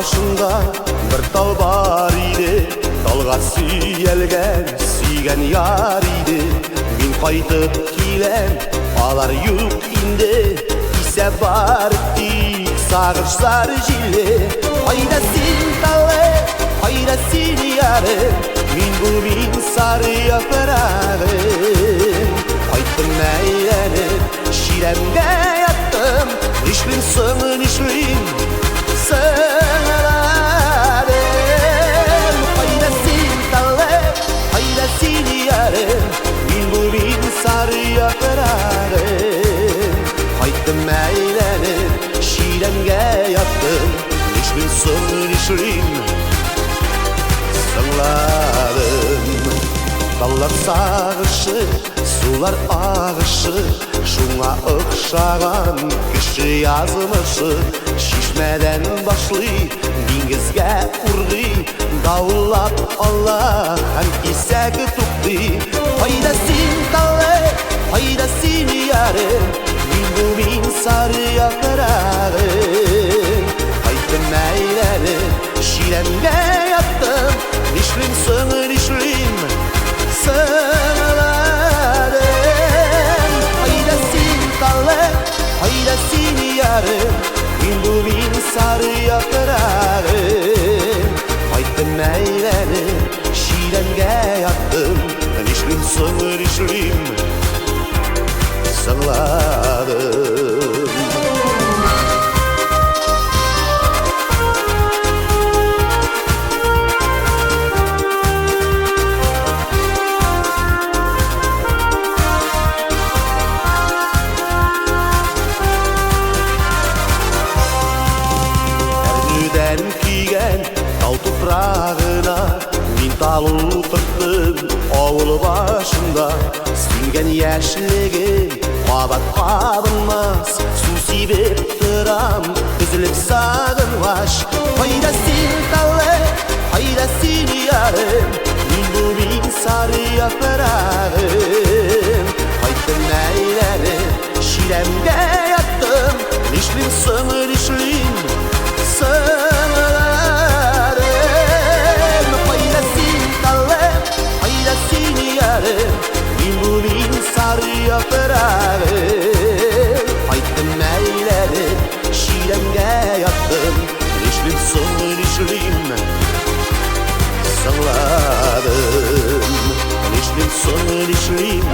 башында бір тал бар иде, талға сүйген яр иде. Мен қайтып келем, алар юк инде, исе бар тик сағыш зар жиле. Қайда сен талы, қайда сен ярым, мен бұл мен сары япырағым. Қайттым әйленіп, ширемге яттым, нишлим сыңы, нишлим сыңыладым. Қайда сен талы, қайда сен ярым, мен бұл мен сары япырағым. Қайттым әйленіп, ширемге яттым, нишлим сыңы, нишлим сыңладым. Таллар сағышы, сулар ағышы, шуңа ұқшаған кіші язмышы. Шишмәден башлый, диңгезгә ургый, дауыллап Аллах һәм кисәге туктый. Кайда син талы, кайда син ярым, мин бу мин сары япырагым. Кайттым әйләнеп, ширемгә яттым, нишлим сыңы, нишлим сыңладым. Кайда син талы, кайда син ярым, мин бу мин сары япырагым. Кайттым әйләнеп, ширемгә яттым, нишлим сыңы, нишлим сыңладым. Киген тал туфрагына мин талу тыктым авыл башында. Сиңген яшьлеге кабат кабынмас, су сибеп торам үзелеп сагынгач. Кайда син талы, кайда син ярым, мин бу мин сары япырагым. Кайттым әйләнеп, ширемгә яттым, нишлим сыңы, нишлим сыңладым. Кайда син талы, кайда син ярым, мин бу мин сары япырагым. Кайттым әйләнеп, ширемгә яттым, нишлим сыңы, нишлим сыңладым. Нишлим сыңы, нишлим